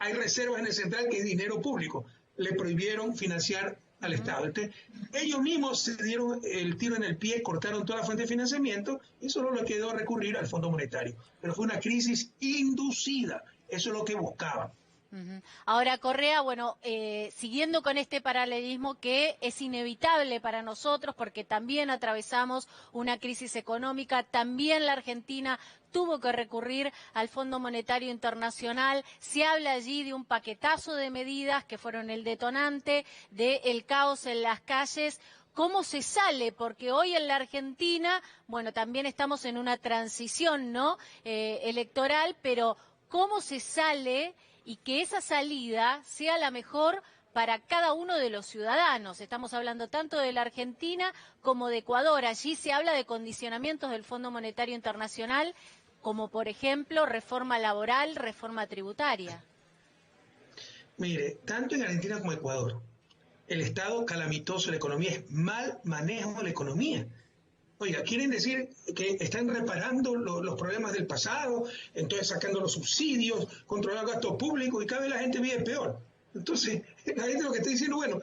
hay reservas en el central que es dinero público. Le prohibieron financiar al Estado. Entonces, ellos mismos se dieron el tiro en el pie, cortaron toda la fuente de financiamiento y solo le quedó recurrir al Fondo Monetario. Pero fue una crisis inducida. Eso es lo que buscaban. Ahora, Correa, bueno, siguiendo con este paralelismo que es inevitable para nosotros porque también atravesamos una crisis económica, también la Argentina tuvo que recurrir al Fondo Monetario Internacional, se habla allí de un paquetazo de medidas que fueron el detonante del caos en las calles. ¿Cómo se sale? Porque hoy en la Argentina, bueno, también estamos en una transición, ¿no? Electoral, pero ¿cómo se sale y que esa salida sea la mejor para cada uno de los ciudadanos? Estamos hablando tanto de la Argentina como de Ecuador. Allí se habla de condicionamientos del Fondo Monetario Internacional, como por ejemplo reforma laboral, reforma tributaria. Mire, tanto en Argentina como en Ecuador, el estado calamitoso de la economía es mal manejo de la economía. Oiga, quieren decir que están reparando los problemas del pasado, entonces sacando los subsidios, controlando el gasto público y cada vez la gente vive peor. Entonces, la gente lo que está diciendo, bueno,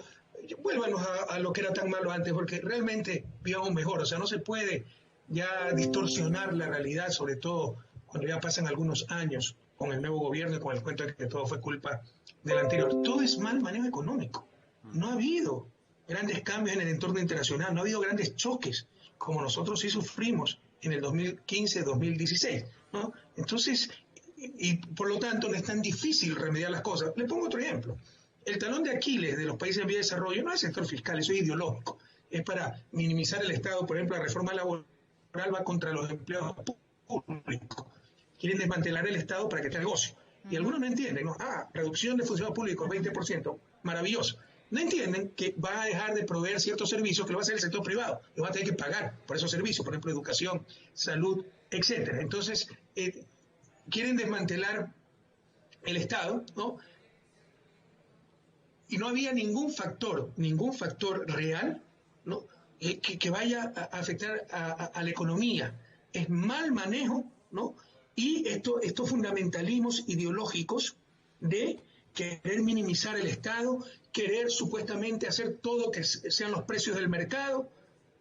vuélvanos a lo que era tan malo antes, porque realmente vivamos mejor. O sea, no se puede ya distorsionar la realidad, sobre todo cuando ya pasan algunos años con el nuevo gobierno y con el cuento de que todo fue culpa del anterior. Todo es mal manejo económico. No ha habido grandes cambios en el entorno internacional, no ha habido grandes choques, como nosotros sí sufrimos en el 2015-2016, ¿no? Entonces, y por lo tanto no es tan difícil remediar las cosas. Le pongo otro ejemplo. El talón de Aquiles de los países en vía de desarrollo no es el sector fiscal, eso es ideológico. Es para minimizar el Estado, por ejemplo, la reforma laboral va contra los empleados públicos. Quieren desmantelar el Estado para que tenga negocio. Y algunos no entienden, ¿no? Reducción de funcionarios públicos, 20%, maravilloso. No entienden que va a dejar de proveer ciertos servicios que lo va a hacer el sector privado, lo va a tener que pagar por esos servicios, por ejemplo, educación, salud, etcétera. Entonces, quieren desmantelar el Estado, ¿no? Y no había ningún factor real, ¿no? Que vaya a afectar a la economía. Es mal manejo, ¿no? Y estos fundamentalismos ideológicos de querer minimizar el Estado, querer supuestamente hacer todo que sean los precios del mercado,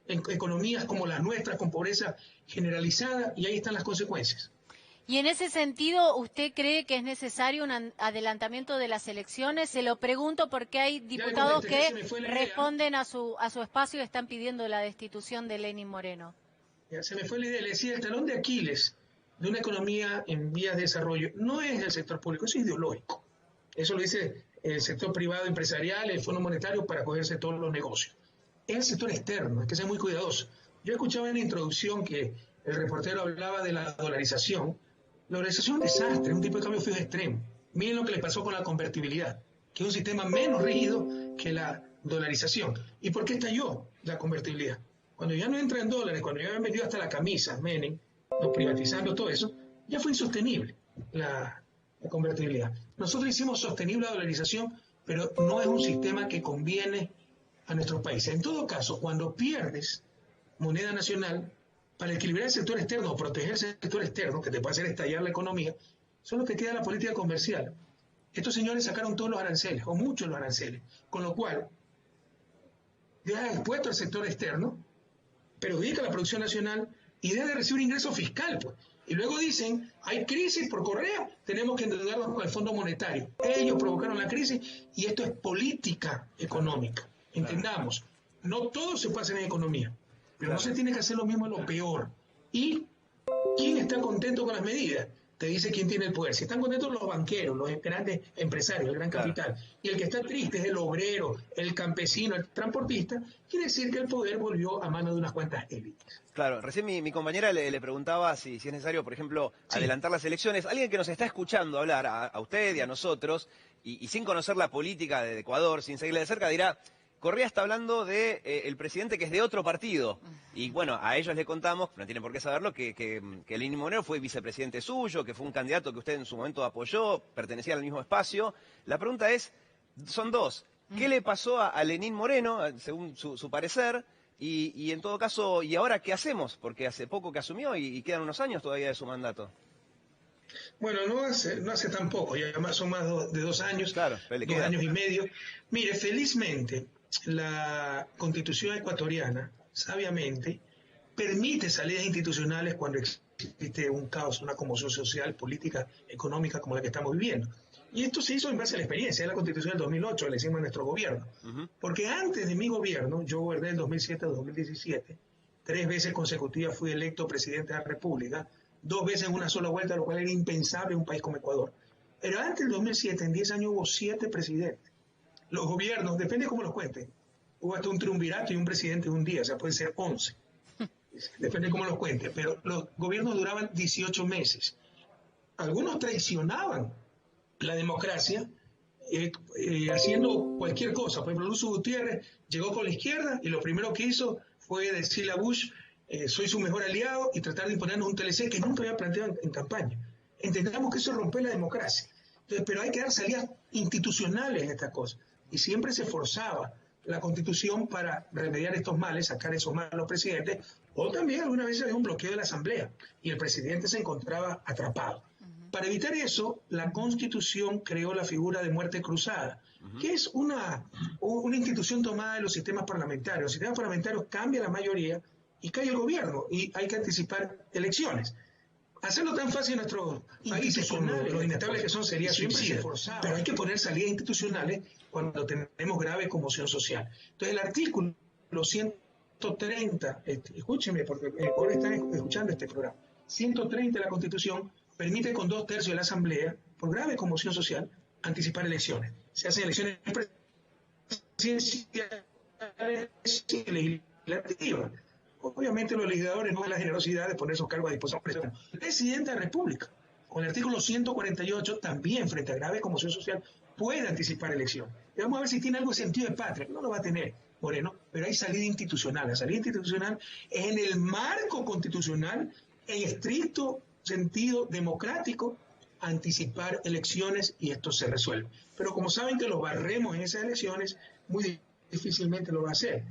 en economías como las nuestras, con pobreza generalizada, y ahí están las consecuencias. Y en ese sentido, ¿usted cree que es necesario un adelantamiento de las elecciones? Se lo pregunto porque hay diputados que responden a su espacio y están pidiendo la destitución de Lenín Moreno. Ya se me fue la idea, le decía, el talón de Aquiles de una economía en vías de desarrollo no es el sector público, es ideológico. Eso lo dice el sector privado empresarial, el Fondo Monetario para cogerse todos los negocios. Es el sector externo, hay que ser muy cuidadoso. Yo escuchaba en la introducción que el reportero hablaba de la dolarización. La dolarización es un desastre, es un tipo de cambio fijo extremo. Miren lo que le pasó con la convertibilidad, que es un sistema menos rígido que la dolarización. ¿Y por qué estalló la convertibilidad? Cuando ya no entra en dólares, cuando ya habían vendido hasta la camisa, Menem, no privatizando todo eso, ya fue insostenible la convertibilidad. Nosotros hicimos sostenible la dolarización, pero no es un sistema que conviene a nuestros países. En todo caso, cuando pierdes moneda nacional, para equilibrar el sector externo o proteger el sector externo, que te puede hacer estallar la economía, solo te queda la política comercial. Estos señores sacaron todos los aranceles, o muchos de los aranceles, con lo cual deja expuesto al sector externo, perjudica la producción nacional y deja de recibir ingreso fiscal, pues. Y luego dicen, hay crisis por Correa, tenemos que endeudarnos con el Fondo Monetario. Ellos provocaron la crisis y esto es política económica. Entendamos, no todo se pasa en economía, pero no se tiene que hacer lo mismo en lo peor. ¿Y quién está contento con las medidas? Te dice quién tiene el poder. Si están contentos los banqueros, los grandes empresarios, el gran capital, y el que está triste es el obrero, el campesino, el transportista, quiere decir que el poder volvió a manos de unas cuantas élites. Claro, recién mi compañera le preguntaba si es necesario, por ejemplo, adelantar las elecciones. Alguien que nos está escuchando hablar, a usted y a nosotros, y sin conocer la política de Ecuador, sin seguirla de cerca, dirá, Correa está hablando de el presidente que es de otro partido. Y bueno, a ellos le contamos, no tienen por qué saberlo, que Lenín Moreno fue vicepresidente suyo, que fue un candidato que usted en su momento apoyó, pertenecía al mismo espacio. La pregunta son dos. ¿Qué le pasó a Lenín Moreno, según su parecer? Y en todo caso, ¿y ahora qué hacemos? Porque hace poco que asumió y quedan unos años todavía de su mandato. Bueno, no hace tan poco, ya más son más de 2 años, Claro, 2 años y medio. Mire, felizmente la Constitución ecuatoriana, sabiamente, permite salidas institucionales cuando existe un caos, una conmoción social, política, económica como la que estamos viviendo. Y esto se hizo en base a la experiencia de la Constitución del 2008, que le hicimos a nuestro gobierno. Porque antes de mi gobierno, yo goberné del 2007 al 2017, 3 veces consecutivas fui electo presidente de la República, 2 veces en una sola vuelta, lo cual era impensable en un país como Ecuador. Pero antes del 2007, en 10 años hubo 7 presidentes. Los gobiernos, depende de cómo los cuenten, hubo hasta un triunvirato y un presidente en un día, o sea, pueden ser 11. Depende de cómo los cuente, pero los gobiernos duraban 18 meses. Algunos traicionaban la democracia haciendo cualquier cosa. Por ejemplo, Lucio Gutiérrez llegó con la izquierda y lo primero que hizo fue decirle a Bush, soy su mejor aliado, y tratar de imponernos un TLC que nunca había planteado en campaña. Entendamos que eso rompe la democracia. Entonces, pero hay que dar salidas institucionales en estas cosas. Y siempre se forzaba la Constitución para remediar estos males, sacar esos males a los presidentes, o también algunas veces había un bloqueo de la Asamblea y el presidente se encontraba atrapado. Para evitar eso, la Constitución creó la figura de muerte cruzada, que es una institución tomada de los sistemas parlamentarios. Los sistemas parlamentarios cambian la mayoría y cae el gobierno, y hay que anticipar elecciones. Hacerlo tan fácil en nuestros países con los inestables que son sería suicida, pero hay que poner salidas institucionales cuando tenemos grave conmoción social. Entonces el artículo 130, escúcheme porque ahora están escuchando este programa, 130 de la Constitución permite con 2/3 de la Asamblea, por grave conmoción social, anticipar elecciones. Se hacen elecciones presidenciales y legislativas. Obviamente los legisladores no tienen la generosidad de poner sus cargos a disposición. El presidente de la República, con el artículo 148, también frente a grave conmoción social, puede anticipar elecciones. Y vamos a ver si tiene algo de sentido de patria. No lo va a tener, Moreno, pero hay salida institucional. La salida institucional es en el marco constitucional, en estricto sentido democrático, anticipar elecciones, y esto se resuelve. Pero como saben que lo barremos en esas elecciones, muy difícilmente lo va a hacer.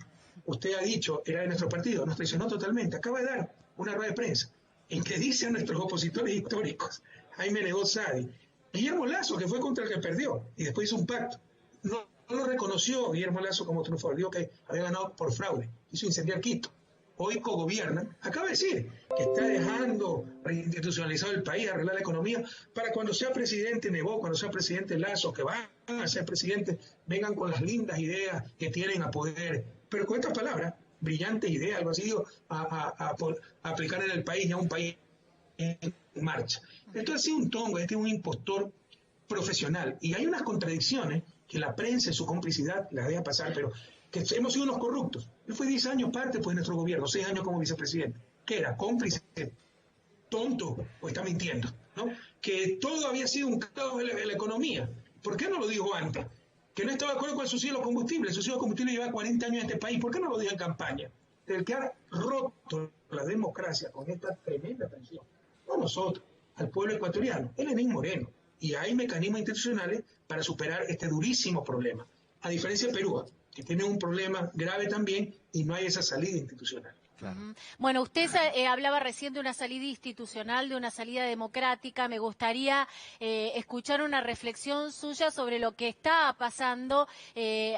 Usted ha dicho, era de nuestro partido, nos traicionó totalmente. Acaba de dar una rueda de prensa en que dice a nuestros opositores históricos, Jaime Nebot Sadi, Guillermo Lasso, que fue contra el que perdió, y después hizo un pacto. No lo reconoció Guillermo Lasso como triunfador, dijo que había ganado por fraude, hizo incendiar Quito. Hoy cogobiernan, acaba de decir que está dejando reinstitucionalizado el país, arreglar la economía, para cuando sea presidente Nebot, cuando sea presidente Lasso, que van a ser presidentes, vengan con las lindas ideas que tienen a poder, pero con estas palabras, brillantes ideas, algo así, digo, a aplicar en el país, ya un país en marcha. Entonces ha sido un tongo, este es un impostor profesional, y hay unas contradicciones que la prensa en su complicidad las deja pasar, pero que hemos sido unos corruptos. Él fue 10 años parte pues, de nuestro gobierno, 6 años como vicepresidente. ¿Qué era? ¿Cómplice? ¿Tonto? ¿O está mintiendo? ¿No? Que todo había sido un caos en la economía. ¿Por qué no lo dijo antes? Que no estaba de acuerdo con el subsidio de los combustibles. El subsidio de los combustibles lleva 40 años en este país. ¿Por qué no lo dijo en campaña? El que ha roto la democracia con esta tremenda tensión, no nosotros, al pueblo ecuatoriano, es Lenín Moreno. Y hay mecanismos institucionales para superar este durísimo problema. A diferencia de Perú, que tiene un problema grave también y no hay esa salida institucional. Claro. Bueno, usted hablaba recién de una salida institucional, de una salida democrática. Me gustaría escuchar una reflexión suya sobre lo que está pasando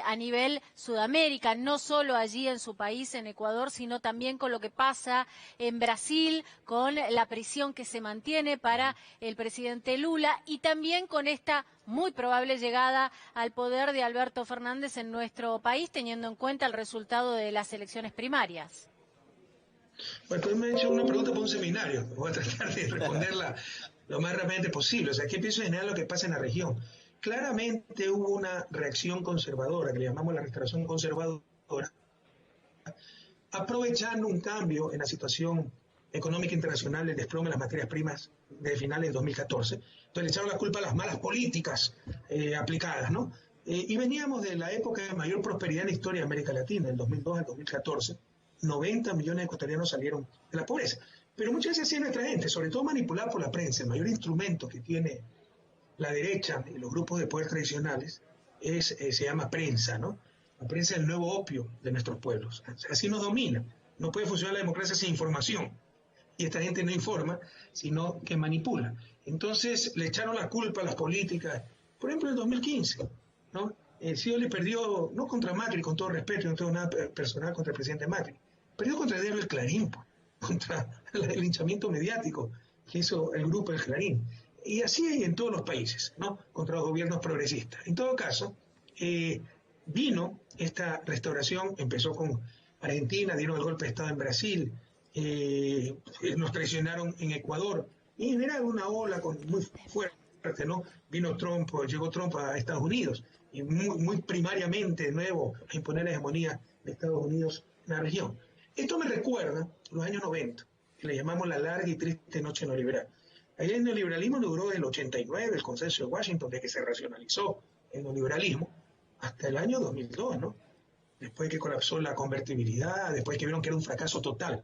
a nivel Sudamérica, no solo allí en su país, en Ecuador, sino también con lo que pasa en Brasil, con la prisión que se mantiene para el presidente Lula y también con esta muy probable llegada al poder de Alberto Fernández en nuestro país, teniendo en cuenta el resultado de las elecciones primarias. Bueno, tú me has hecho una pregunta para un seminario. Voy a tratar de responderla lo más rápidamente posible. O sea, ¿qué pienso en general lo que pasa en la región? Claramente hubo una reacción conservadora, que le llamamos la restauración conservadora, aprovechando un cambio en la situación económica internacional, el desplome de las materias primas de finales de 2014. Entonces le echaron la culpa a las malas políticas aplicadas, ¿no? Y veníamos de la época de mayor prosperidad en la historia de América Latina, del 2002 al 2014. 90 millones de ecuatorianos salieron de la pobreza. Pero muchas veces así es nuestra gente, sobre todo manipulada por la prensa. El mayor instrumento que tiene la derecha y los grupos de poder tradicionales se llama prensa, ¿no? La prensa es el nuevo opio de nuestros pueblos. Así nos domina. No puede funcionar la democracia sin información. Y esta gente no informa, sino que manipula. Entonces le echaron la culpa a las políticas. Por ejemplo, en el 2015, ¿no? Scioli perdió, no contra Macri, con todo respeto, no tengo nada personal contra el presidente Macri, perdió contra el diario El Clarín, contra el linchamiento mediático que hizo el grupo El Clarín. Y así hay en todos los países, ¿no? Contra los gobiernos progresistas. En todo caso, vino esta restauración, empezó con Argentina, dieron el golpe de Estado en Brasil, nos traicionaron en Ecuador, y en general una ola muy fuerte, ¿no? Llegó Trump a Estados Unidos, y muy primariamente, de nuevo, a imponer la hegemonía de Estados Unidos en la región. Esto me recuerda los años 90, que le llamamos la larga y triste noche neoliberal. Ahí el neoliberalismo duró del 89, el consenso de Washington, de que se racionalizó el neoliberalismo, hasta el año 2002, ¿no? Después que colapsó la convertibilidad, después que vieron que era un fracaso total.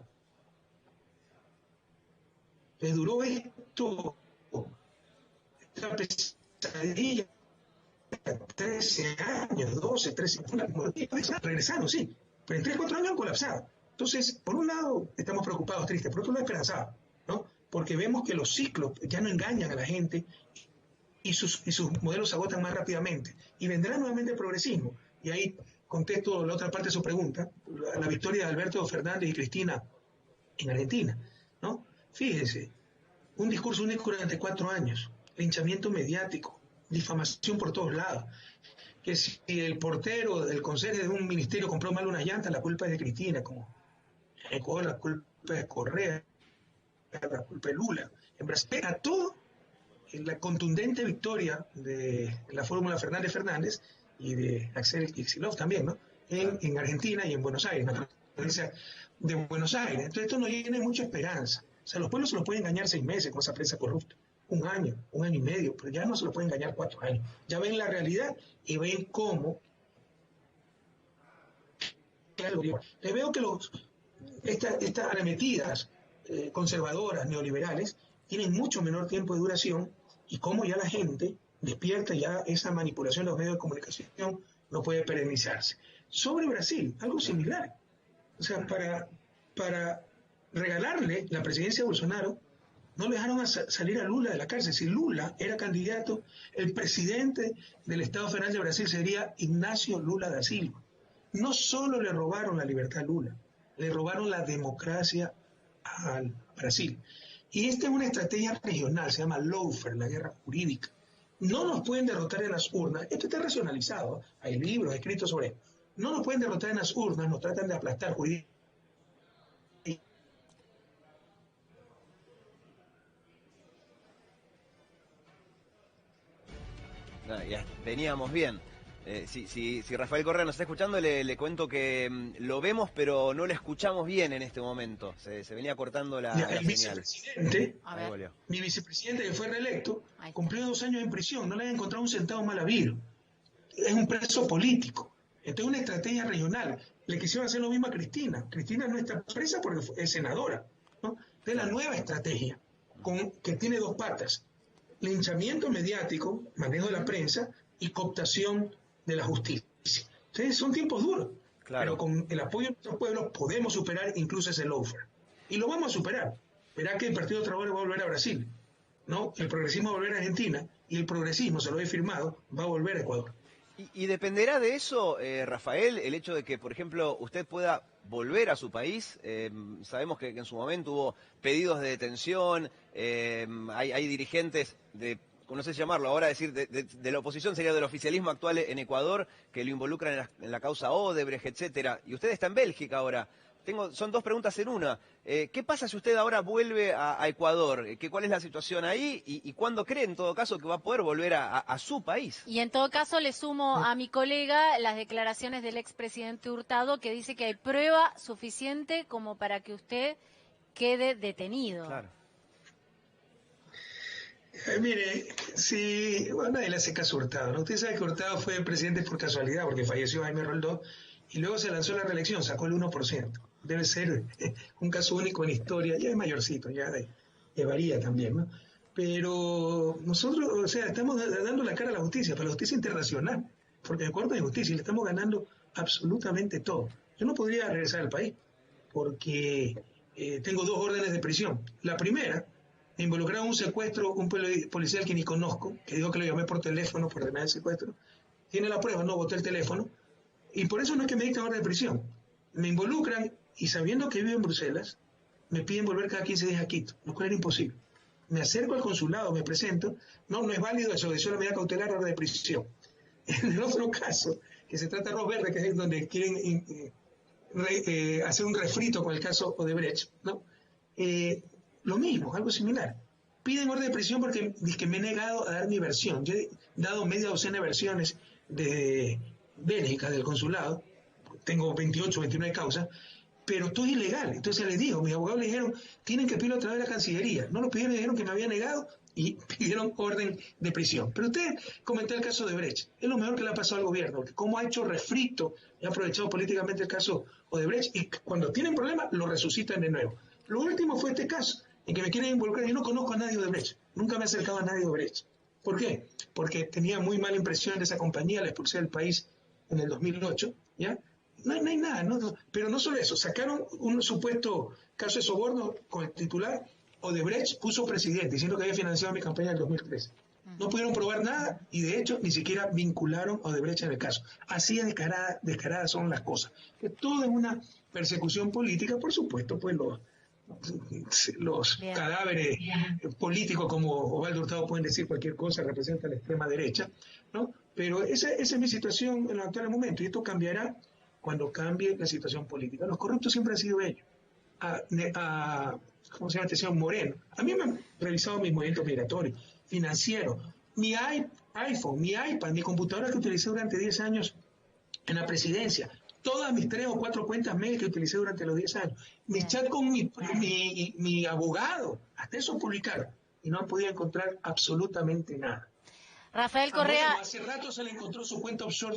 Les duró esto, esta pesadilla, 13 años, 12, 13, regresaron, sí, pero en 3, 4 años han colapsado. Entonces, por un lado, estamos preocupados, tristes, por otro lado, esperanzados, ¿no? Porque vemos que los ciclos ya no engañan a la gente y sus modelos se agotan más rápidamente. Y vendrá nuevamente el progresismo. Y ahí contesto la otra parte de su pregunta, la victoria de Alberto Fernández y Cristina en Argentina, ¿no? Fíjense, un discurso único durante 4 años, linchamiento mediático, difamación por todos lados, que si el portero del conserje de un ministerio compró mal unas llantas, la culpa es de Cristina, como en Ecuador la culpa es Correa, la culpa es Lula. En Brasil, a todo, la contundente victoria de la fórmula Fernández y de Axel Kicillof también, ¿no? En Argentina y en Buenos Aires, en la provincia de Buenos Aires. Entonces esto nos llena de mucha esperanza. O sea, los pueblos se los pueden engañar 6 meses con esa prensa corrupta, 1 año, 1 año y medio, pero ya no se los pueden engañar 4 años. Ya ven la realidad y ven cómo. Claro, les veo que estas arremetidas conservadoras, neoliberales, tienen mucho menor tiempo de duración y cómo ya la gente despierta, ya esa manipulación de los medios de comunicación no puede perennizarse. Sobre Brasil, algo similar. O sea, para regalarle la presidencia a Bolsonaro, no le dejaron salir a Lula de la cárcel. Si Lula era candidato, el presidente del Estado Federal de Brasil sería Ignacio Lula da Silva. No solo le robaron la libertad a Lula, le robaron la democracia al Brasil. Y esta es una estrategia regional, se llama lawfare, la guerra jurídica. No nos pueden derrotar en las urnas, esto está racionalizado, hay libros escritos sobre esto. No nos pueden derrotar en las urnas, nos tratan de aplastar jurídicamente. No, ya veníamos bien. Si Rafael Correa nos está escuchando, le cuento que lo vemos, pero no lo escuchamos bien en este momento. Se venía cortando la señal. Mi vicepresidente, que fue reelecto, cumplió 2 años en prisión. No le han encontrado un centavo mal habido. Es un preso político. Esto es una estrategia regional. Le quisieron hacer lo mismo a Cristina. Cristina no está presa porque es senadora, ¿no? Es la nueva estrategia, que tiene 2 patas. Linchamiento mediático, manejo de la prensa y cooptación de la justicia. Entonces son tiempos duros, claro. Pero con el apoyo de nuestros pueblos podemos superar incluso ese lawfare. Y lo vamos a superar. Verá que el Partido Trabajador va a volver a Brasil, ¿no? El progresismo va a volver a Argentina y el progresismo, se lo he firmado, va a volver a Ecuador. Y dependerá de eso, Rafael, el hecho de que, por ejemplo, usted pueda volver a su país. Sabemos que en su momento hubo pedidos de detención, hay dirigentes de, no sé si llamarlo ahora, decir de la oposición, sería del oficialismo actual en Ecuador, que lo involucran en la causa Odebrecht, etcétera. Y usted está en Bélgica ahora. Son 2 preguntas en una. ¿Qué pasa si usted ahora vuelve a Ecuador? ¿Cuál es la situación ahí? ¿Y cuándo cree, en todo caso, que va a poder volver a su país? Y en todo caso, le sumo a mi colega las declaraciones del expresidente Hurtado, que dice que hay prueba suficiente como para que usted quede detenido. Claro. Mire, nadie le hace caso a Hurtado, ¿no? Usted sabe que Hurtado fue presidente por casualidad, porque falleció Jaime Roldós, y luego se lanzó a la reelección, sacó el 1%. Debe ser un caso único en la historia, ya es mayorcito, ya varía también, ¿no? Pero nosotros, o sea, estamos dando la cara a la justicia, para la justicia internacional, porque de acuerdo de justicia le estamos ganando absolutamente todo. Yo no podría regresar al país, porque tengo 2 órdenes de prisión. La primera me involucraron en un secuestro, un policial que ni conozco, que dijo que lo llamé por teléfono por ordenar el secuestro. Tiene la prueba, no boté el teléfono. Y por eso no es que me dicten orden de prisión. Me involucran y sabiendo que vivo en Bruselas, me piden volver cada 15 días a Quito, lo cual era imposible. Me acerco al consulado, me presento, no es válido eso, de la medida cautelar, orden de prisión. En el otro caso, que se trata de arroz verde, que es donde quieren hacer un refrito con el caso Odebrecht, ¿no? Lo mismo, algo similar. Piden orden de prisión porque me he negado a dar mi versión. Yo he dado media docena de versiones de Bélgica, del consulado, tengo 28, 29 causas, pero todo es ilegal. Entonces les digo, mis abogados le dijeron, tienen que pedirlo a través de la Cancillería. No lo pidieron, le dijeron que me había negado y pidieron orden de prisión. Pero usted comentó el caso de Odebrecht. Es lo mejor que le ha pasado al gobierno, porque cómo ha hecho refrito y ha aprovechado políticamente el caso Odebrecht y cuando tienen problemas lo resucitan de nuevo. Lo último fue este caso, en que me quieren involucrar. Yo no conozco a nadie de Odebrecht, nunca me he acercado a nadie de Odebrecht. ¿Por qué? Porque tenía muy mala impresión de esa compañía, la expulsé del país en el 2008, ¿ya? No hay nada, pero no solo eso, sacaron un supuesto caso de soborno con el titular, Odebrecht puso presidente, diciendo que había financiado mi campaña en el 2003. No pudieron probar nada y de hecho ni siquiera vincularon a Odebrecht en el caso. Así descaradas son las cosas. Que todo es una persecución política, por supuesto, pues los cadáveres políticos como Osvaldo Hurtado pueden decir cualquier cosa, representan la extrema derecha, ¿no? Pero esa es mi situación en el actual momento y esto cambiará cuando cambie la situación política. Los corruptos siempre han sido ellos. ¿Cómo se llama este señor Moreno? A mí me han revisado mis movimientos migratorios, financieros, mi iPhone, mi iPad, mi computadora que utilicé durante 10 años en la presidencia, todas mis 3 o 4 cuentas mail que utilicé durante los 10 años, mi chat con mi abogado, hasta eso publicaron y no han podido encontrar absolutamente nada. Rafael Correa. Hace rato se le encontró su cuenta offshore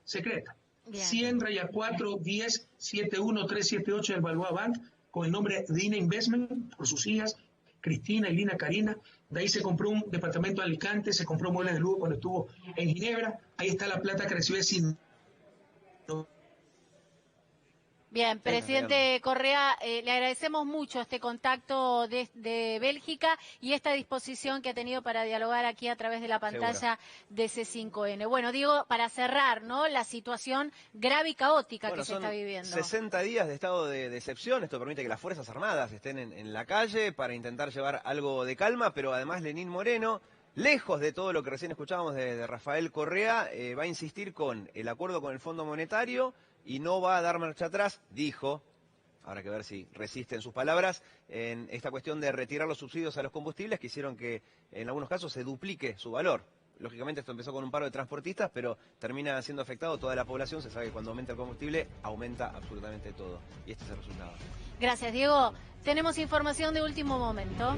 secreta. 100-4-10-71-378 del Balboa Bank, con el nombre Dina Investment, por sus hijas, Cristina y Lina Karina. De ahí se compró un departamento de Alicante, se compró muebles de lujo cuando estuvo en Ginebra. Ahí está la plata que recibe sin... Bien, presidente Correa, le agradecemos mucho este contacto de Bélgica y esta disposición que ha tenido para dialogar aquí a través de la pantalla de C5N. Bueno, digo, para cerrar, ¿no? La situación grave y caótica que se está viviendo. 60 días de estado de excepción, esto permite que las Fuerzas Armadas estén en la calle para intentar llevar algo de calma, pero además Lenín Moreno, lejos de todo lo que recién escuchábamos de Rafael Correa, va a insistir con el acuerdo con el Fondo Monetario y no va a dar marcha atrás, dijo, habrá que ver si resisten sus palabras, en esta cuestión de retirar los subsidios a los combustibles que hicieron que en algunos casos se duplique su valor. Lógicamente esto empezó con un paro de transportistas, pero termina siendo afectado toda la población. Se sabe que cuando aumenta el combustible, aumenta absolutamente todo. Y este es el resultado. Gracias, Diego. Tenemos información de último momento.